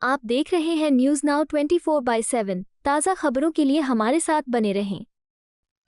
आप देख रहे हैं न्यूज नाउ 24/7 ताज़ा खबरों के लिए हमारे साथ बने रहें।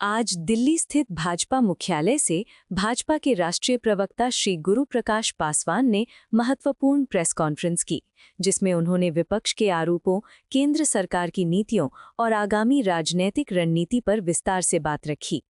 आज दिल्ली स्थित भाजपा मुख्यालय से भाजपा के राष्ट्रीय प्रवक्ता श्री गुरु प्रकाश पासवान ने महत्वपूर्ण प्रेस कॉन्फ्रेंस की, जिसमें उन्होंने विपक्ष के आरोपों, केंद्र सरकार की नीतियों और आगामी राजनीतिक रणनीति पर विस्तार से बात रखी।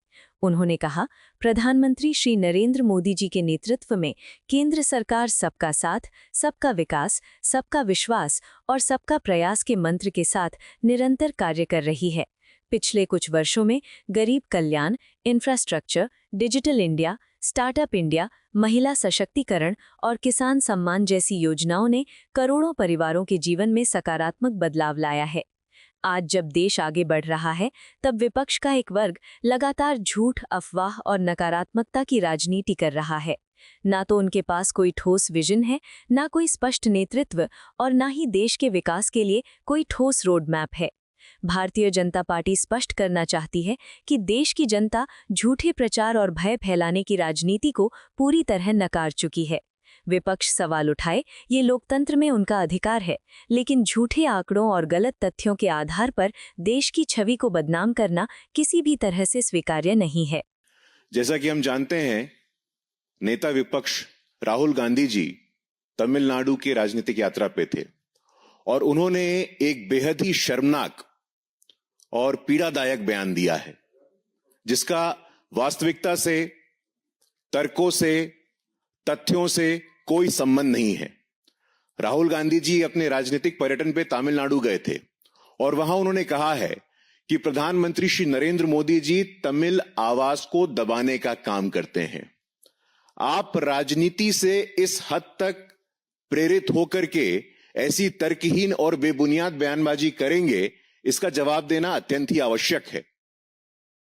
उन्होंने कहा, प्रधानमंत्री श्री नरेंद्र मोदी जी के नेतृत्व में केंद्र सरकार सबका साथ, सबका विकास, सबका विश्वास और सबका प्रयास के मंत्र के साथ निरंतर कार्य कर रही है। पिछले कुछ वर्षों में गरीब कल्याण, infrastructure, digital India, startup India, महिला सशक्तिकरण और किसान सम्मान जैसी योजनाओं ने करोड़ों परिवारों के जीवन में सकारात्मक बदलाव लाया है। आज जब देश आगे बढ़ रहा है, तब विपक्ष का एक वर्ग लगातार झूठ, अफवाह और नकारात्मकता की राजनीति कर रहा है। ना तो उनके पास कोई ठोस विजन है, ना कोई स्पष्ट नेतृत्व और ना ही देश के विकास के लिए कोई ठोस रोड मैप है। भारतीय जनता पार्टी स्पष्ट करना चाहती है कि देश की जनता झूठे प्रचार और भय फैलाने की राजनीति को पूरी तरह नकार चुकी है। विपक्ष सवाल उठाए, ये लोकतंत्र में उनका अधिकार है, लेकिन झूठे आंकड़ों और गलत तथ्यों के आधार पर देश की छवि को बदनाम करना किसी भी तरह से स्वीकार्य नहीं है। जैसा कि हम जानते हैं, नेता विपक्ष राहुल गांधी जी तमिलनाडु की राजनीतिक यात्रा पे थे और उन्होंने एक बेहद ही शर्मनाक और पीड़ादायक बयान दिया है, जिसका वास्तविकता से, तर्कों से, तथ्यों से कोई संबंध नहीं है। राहुल गांधी जी अपने राजनीतिक पर्यटन पे तमिलनाडु गए थे और वहां उन्होंने कहा है कि प्रधानमंत्री श्री नरेंद्र मोदी जी तमिल आवाज को दबाने का काम करते हैं। आप राजनीति से इस हद तक प्रेरित होकर के ऐसी तर्कहीन और बेबुनियाद बयानबाजी करेंगे, इसका जवाब देना अत्यंत ही आवश्यक है।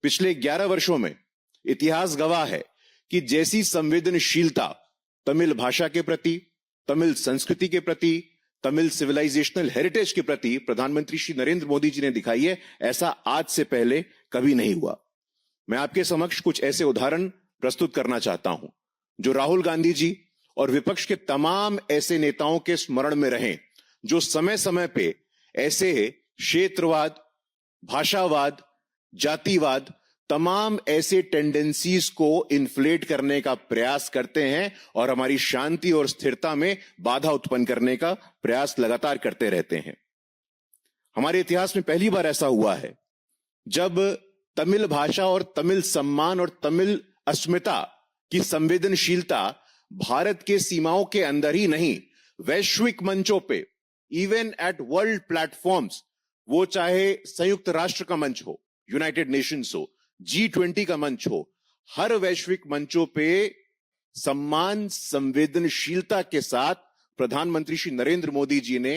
पिछले 11 वर्षों में इतिहास गवाह है कि जैसी संवेदनशीलता तमिल भाषा के प्रति, तमिल संस्कृति के प्रति, तमिल सिविलाइजेशनल हेरिटेज के प्रति प्रधानमंत्री श्री नरेंद्र मोदी जी ने दिखाई है, ऐसा आज से पहले कभी नहीं हुआ। मैं आपके समक्ष कुछ ऐसे उदाहरण प्रस्तुत करना चाहता हूं जो राहुल गांधी जी और विपक्ष के तमाम ऐसे नेताओं के स्मरण में रहें, जो समय समय पे ऐसे क्षेत्रवाद, भाषावाद, जातिवाद, तमाम ऐसे टेंडेंसीज को इन्फ्लेट करने का प्रयास करते हैं और हमारी शांति और स्थिरता में बाधा उत्पन्न करने का प्रयास लगातार करते रहते हैं। हमारे इतिहास में पहली बार ऐसा हुआ है जब तमिल भाषा और तमिल सम्मान और तमिल अस्मिता की संवेदनशीलता भारत के सीमाओं के अंदर ही नहीं, वैश्विक मंचों पे, इवन एट वर्ल्ड प्लेटफॉर्म्स, वो चाहे संयुक्त राष्ट्र का मंच हो, यूनाइटेड नेशंस हो, G20 का मंच हो, हर वैश्विक मंचों पे सम्मान, संवेदनशीलता के साथ प्रधानमंत्री श्री नरेंद्र मोदी जी ने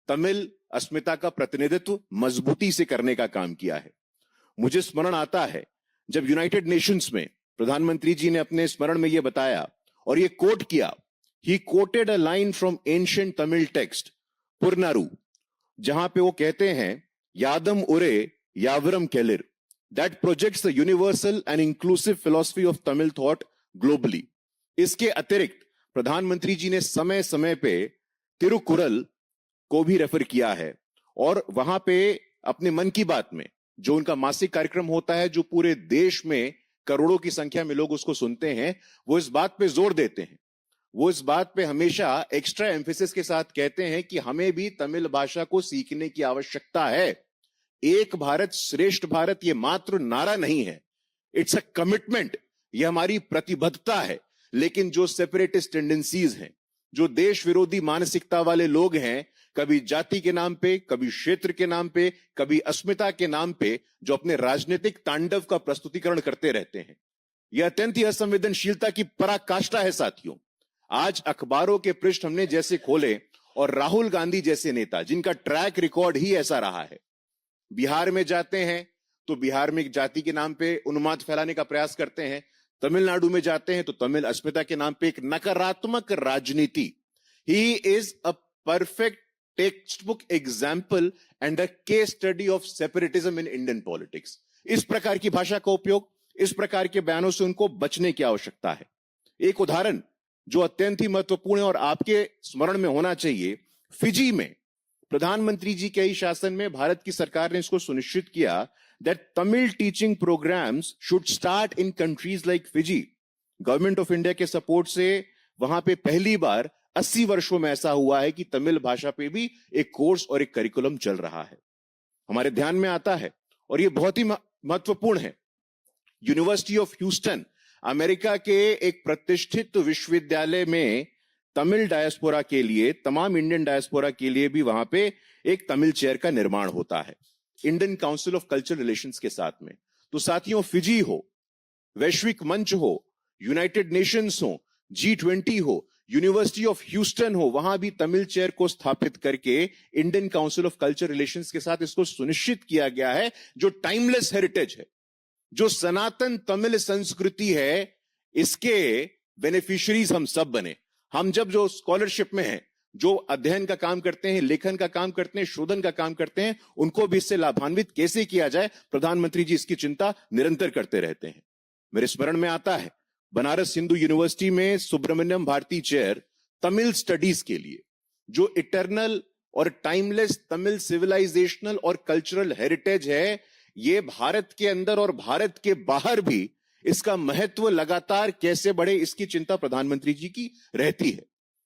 तमिल अस्मिता का प्रतिनिधित्व मजबूती से करने का काम किया है। मुझे स्मरण आता है जब यूनाइटेड नेशंस में प्रधानमंत्री जी ने अपने स्मरण में यह बताया और यह कोट किया, he quoted a line from ancient Tamil text Purananuru, जहां पे वो कहते हैं, यादम उरे यावरम केलिर, that projects the universal and inclusive philosophy of Tamil thought globally. इसके अतिरिक्त प्रधानमंत्री जी ने समय समय पे तिरुकुरल को भी रेफर किया है और वहां पे अपने मन की बात में, जो उनका मासिक कार्यक्रम होता है, जो पूरे देश में करोड़ों की संख्या में लोग उसको सुनते हैं, वो इस बात पे जोर देते हैं, वो इस बात पे हमेशा एक्स्ट्रा एम्फेसिस के साथ कहते हैं कि हमें भी तमिल भाषा को सीखने की आवश्यकता है। एक भारत श्रेष्ठ भारत ये मात्र नारा नहीं है, इट्स अ कमिटमेंट, ये हमारी प्रतिबद्धता है। लेकिन जो सेपरेटिस्ट टेंडेंसीज हैं, जो देश विरोधी मानसिकता वाले लोग हैं, कभी जाति के नाम पे, कभी क्षेत्र के नाम पे, कभी अस्मिता के नाम पे, जो अपने राजनीतिक तांडव का प्रस्तुतिकरण करते रहते हैं, यह अत्यंत ही असंवेदनशीलता की पराकाष्ठा है। साथियों, आज अखबारों के पृष्ठ हमने जैसे खोले और राहुल गांधी जैसे नेता, जिनका ट्रैक रिकॉर्ड ही ऐसा रहा है, बिहार में जाते हैं तो बिहार में जाति के नाम पे उन्माद फैलाने का प्रयास करते हैं, तमिलनाडु में जाते हैं तो तमिल अस्मिता के नाम पे एक नकारात्मक राजनीति। He is a perfect text book example and a case study of separatism in Indian politics. इस प्रकार की भाषा का उपयोग, इस प्रकार के बयानों से उनको बचने की आवश्यकता है। एक उदाहरण जो अत्यंत ही महत्वपूर्ण है और आपके स्मरण में होना चाहिए, फिजी में प्रधानमंत्री जी के ही शासन में भारत की सरकार ने इसको सुनिश्चित किया that Tamil teaching programmes should start in countries like Fiji. Government of India के सपोर्ट से वहां पे पहली बार 80 वर्षों में ऐसा हुआ है कि तमिल भाषा पे भी एक कोर्स और एक करिकुलम चल रहा है। हमारे ध्यान में आता है और ये बहुत ही महत्वपूर्ण है, यूनिवर्सिटी ऑफ ह्यूस्टन अमेरिका के एक प्रतिष्ठित विश्वविद्यालय में तमिल डायस्पोरा के लिए, तमाम इंडियन डायस्पोरा के लिए भी वहां पे एक तमिल चेयर का निर्माण होता है Indian council of cultural relations के साथ में। तो साथियों, फिजी हो, वैश्विक मंच हो, यूनाइटेड नेशंस हो, G20 हो, यूनिवर्सिटी ऑफ ह्यूस्टन हो, वहां भी तमिल चेयर को स्थापित करके Indian council of culture relations के साथ इसको सुनिश्चित किया गया है, जो टाइमलेस हेरिटेज है, जो सनातन तमिल संस्कृति है, इसके बेनिफिशियरीज हम सब बने। हम जब जो स्कॉलरशिप में हैं, जो अध्ययन का काम करते हैं, लेखन का काम करते हैं, शोधन का काम करते हैं, उनको भी इससे लाभान्वित कैसे किया जाए, प्रधानमंत्री जी इसकी चिंता निरंतर करते रहते हैं। मेरे स्मरण में आता है बनारस हिंदू यूनिवर्सिटी में सुब्रमण्यम भारती चेयर तमिल स्टडीज के लिए, जो इटर्नल और टाइमलेस तमिल सिविलाइजेशनल और कल्चरल हेरिटेज है, ये भारत के अंदर और भारत के बाहर भी इसका महत्व लगातार कैसे बढ़े, इसकी चिंता प्रधानमंत्री जी की रहती है।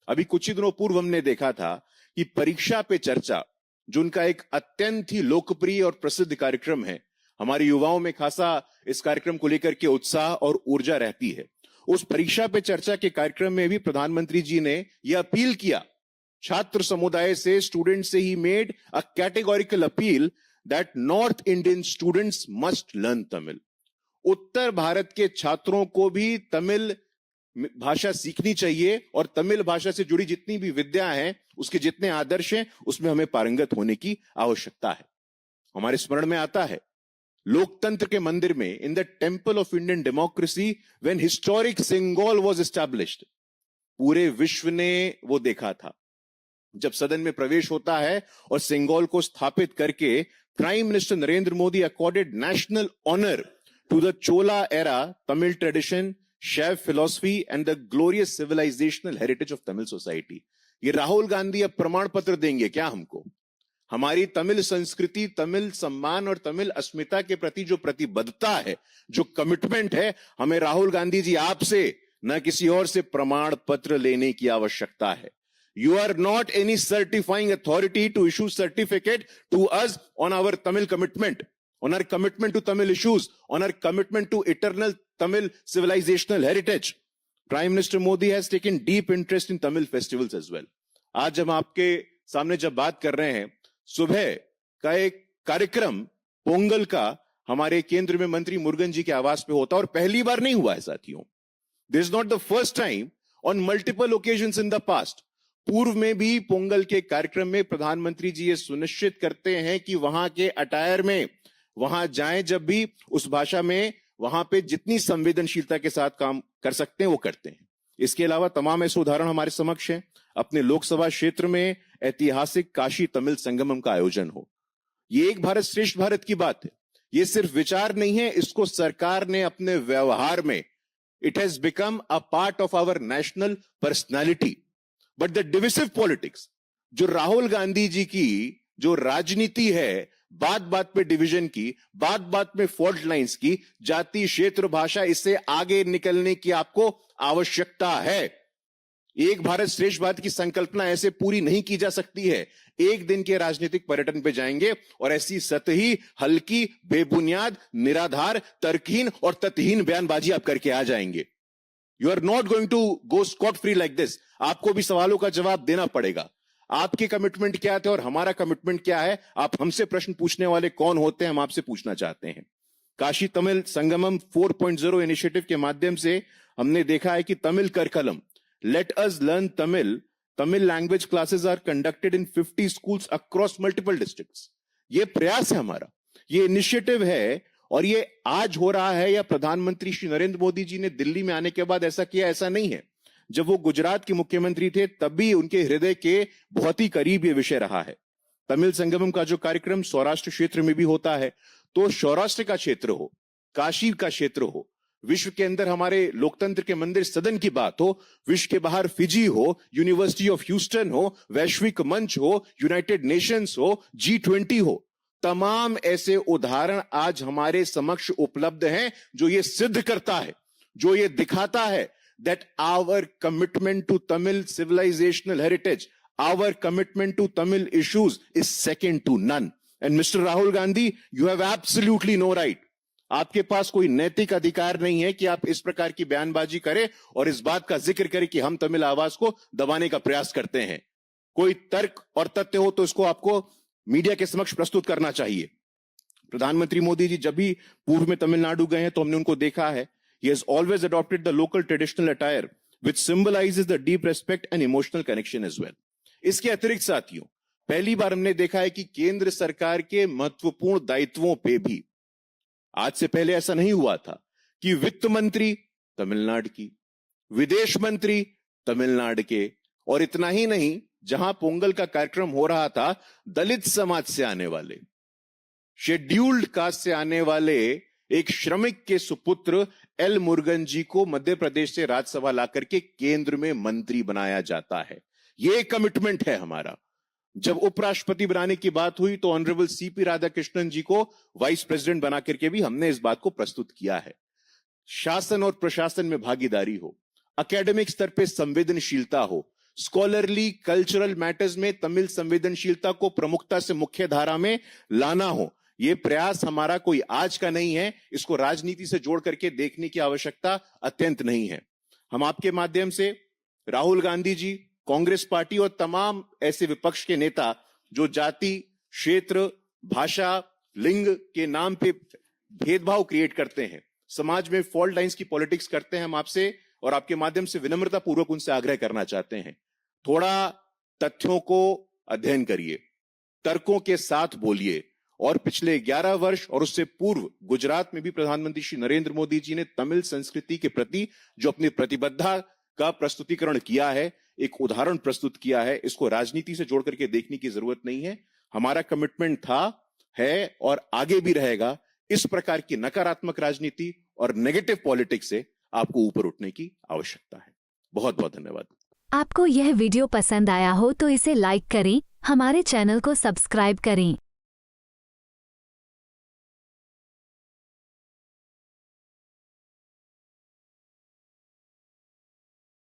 अभी कुछ ही दिनों पूर्व हमने देखा था कि परीक्षा पे चर्चा, जो उनका एक अत्यंत ही लोकप्रिय और प्रसिद्ध कार्यक्रम है, हमारे युवाओं में खासा इस कार्यक्रम को लेकर के उत्साह और ऊर्जा रहती है। उस परीक्षा पे चर्चा के कार्यक्रम में भी प्रधानमंत्री जी ने यह अपील किया छात्र समुदाय से, स्टूडेंट से he made a categorical appeal that north Indian students must learn Tamil. उत्तर भारत के छात्रों को भी तमिल भाषा सीखनी चाहिए और तमिल भाषा से जुड़ी जितनी भी विद्या है, उसके जितने आदर्श हैं, उसमें हमें पारंगत होने की आवश्यकता है। हमारे स्मरण में आता है लोकतंत्र के मंदिर में, in the temple of Indian democracy, when historic Sengol was established, पूरे विश्व ने वो देखा था जब सदन में प्रवेश होता है और सिंगोल को स्थापित करके prime minister Narendra Modi accorded national honour to the Chola era Tamil tradition, Shaiva philosophy and the glorious civilisational heritage of Tamil society. ये राहुल गांधी अब प्रमाण पत्र देंगे क्या हमको? हमारी तमिल संस्कृति, तमिल सम्मान और तमिल अस्मिता के प्रति जो प्रतिबद्धता है, जो कमिटमेंट है, हमें राहुल गांधी जी आपसे न किसी और से प्रमाण पत्र लेने की आवश्यकता है। You are not any certifying authority to issue certificate to us on our Tamil commitment, on our commitment to Tamil issues, on our commitment to eternal Tamil civilizational heritage. Prime Minister Modi has taken deep interest in Tamil festivals as well. आज हम आपके सामने जब बात कर रहे हैं, सुबह का एक कार्यक्रम पोंगल का हमारे केंद्र में मंत्री मुरुगन जी के आवास पे होता, और पहली बार नहीं हुआ है साथियों। This is not the first time, on multiple occasions in the past. पूर्व में भी पोंगल के कार्यक्रम में प्रधानमंत्री जी ये सुनिश्चित करते हैं कि वहां के अटायर में वहां जाएं, जब भी उस भाषा में, वहां पे जितनी संवेदनशीलता के साथ काम कर सकते हैं वो करते हैं। इसके अलावा तमाम ऐसे उदाहरण हमारे समक्ष हैं। अपने लोकसभा क्षेत्र में ऐतिहासिक काशी तमिल संगमम का आयोजन हो, ये एक भारत श्रेष्ठ भारत की बात है। ये सिर्फ विचार नहीं है, इसको सरकार ने अपने व्यवहार में, it has become a part of our national personality. But the divisive politics, जो राहुल गांधी जी की जो राजनीति है, बात बात पे डिवीजन की, बात बात में फॉल्ट लाइंस की, जाति, क्षेत्र, भाषा, इससे आगे निकलने की आपको आवश्यकता है। एक भारत श्रेष्ठ भारत की संकल्पना ऐसे पूरी नहीं की जा सकती है। एक दिन के राजनीतिक पर्यटन पे जाएंगे और ऐसी सतही, हल्की, बेबुनियाद, निराधार, तर्कहीन और तथ्यहीन बयानबाजी आप करके आ जाएंगे। You are not going to go scot free like this. आपको भी सवालों का जवाब देना पड़ेगा। आपके कमिटमेंट क्या थे और हमारा कमिटमेंट क्या है? आप हमसे प्रश्न पूछने वाले कौन होते हैं, हम आपसे पूछना चाहते हैं। काशी तमिल संगमम 4.0 इनिशिएटिव के माध्यम से हमने देखा है कि Tamil curriculum, let us learn Tamil, Tamil language classes are conducted in 50 schools across multiple districts. ये प्रयास है हमारा, ये इनिशिएटिव है, और ये आज हो रहा है या प्रधानमंत्री श्री नरेंद्र मोदी जी ने दिल्ली में आने के बाद ऐसा किया, ऐसा नहीं है। जब वो गुजरात के मुख्यमंत्री थे तब भी उनके हृदय के बहुत ही करीब ये विषय रहा है। तमिल संगमम का जो कार्यक्रम सौराष्ट्र क्षेत्र में भी होता है, तो सौराष्ट्र का क्षेत्र हो, काशी का क्षेत्र हो, विश्व के अंदर हमारे लोकतंत्र के मंदिर सदन की बात हो, विश्व के बाहर फिजी हो, यूनिवर्सिटी ऑफ ह्यूस्टन हो, वैश्विक मंच हो, यूनाइटेड नेशंस हो, G20 हो, तमाम ऐसे उदाहरण आज हमारे समक्ष उपलब्ध हैं जो ये सिद्ध करता है, जो ये दिखाता है that our commitment to Tamil civilizational heritage, our commitment to Tamil issues is second to none. And Mr. Rahul Gandhi, you have absolutely no right. आपके पास कोई नैतिक अधिकार नहीं है कि आप इस प्रकार की बयानबाजी करें और इस बात का जिक्र करें कि हम तमिल आवाज को दबाने का प्रयास करते हैं। कोई तर्क और तथ्य हो तो इसको आपको मीडिया के समक्ष प्रस्तुत करना चाहिए। प्रधानमंत्री मोदी जी जब भी पूर्व में तमिलनाडु गए हैं तो हमने उनको देखा है, he has always adopted the local traditional attire which symbolizes the deep respect and emotional connection as well. इसके अतिरिक्त साथियों, पहली बार हमने देखा है कि केंद्र सरकार के महत्वपूर्ण दायित्वों पे भी, आज से पहले ऐसा नहीं हुआ था कि वित्त मंत्री तमिलनाडु की, विदेश मंत्री तमिलनाडु के, और इतना ही नहीं, जहां पोंगल का कार्यक्रम हो रहा था, दलित समाज से आने वाले, शेड्यूल्ड कास्ट से आने वाले एक श्रमिक के सुपुत्र एल मुरुगन जी को मध्य प्रदेश से राज्यसभा लाकर के केंद्र में मंत्री बनाया जाता है। यह कमिटमेंट है हमारा। जब उपराष्ट्रपति बनाने की बात हुई तो ऑनरेबल सीपी राधाकृष्णन जी को वाइस प्रेसिडेंट बना करके भी हमने इस बात को प्रस्तुत किया है। शासन और प्रशासन में भागीदारी हो, एकेडमिक स्तर पे संवेदनशीलता हो, स्कॉलरली कल्चरल मैटर्स में तमिल संवेदनशीलता को प्रमुखता से मुख्य धारा में लाना हो, ये प्रयास हमारा कोई आज का नहीं है। इसको राजनीति से जोड़ करके देखने की आवश्यकता अत्यंत नहीं है। हम आपके माध्यम से राहुल गांधी जी, कांग्रेस पार्टी और तमाम ऐसे विपक्ष के नेता जो जाति, क्षेत्र, भाषा, लिंग के नाम पे भेदभाव क्रिएट करते हैं, समाज में फॉल्ट लाइंस की पॉलिटिक्स करते हैं, हम आपसे और आपके माध्यम से विनम्रता पूर्वक उनसे आग्रह करना चाहते हैं, थोड़ा तथ्यों को अध्ययन करिए, तर्कों के साथ बोलिए। और पिछले 11 वर्ष और उससे पूर्व गुजरात में भी प्रधानमंत्री श्री नरेंद्र मोदी जी ने तमिल संस्कृति के प्रति जो अपनी प्रतिबद्धता का प्रस्तुतिकरण किया है, एक उदाहरण प्रस्तुत किया है, इसको राजनीति से जोड़ करके देखने की जरूरत नहीं है। हमारा कमिटमेंट था, है और आगे भी रहेगा, इस प्रकार की नकारात्मक राजनीति और नेगेटिव पॉलिटिक्स से आपको ऊपर उठने की आवश्यकता है। बहुत बहुत धन्यवाद। आपको यह वीडियो पसंद आया हो तो इसे लाइक करें, हमारे चैनल को सब्सक्राइब करें।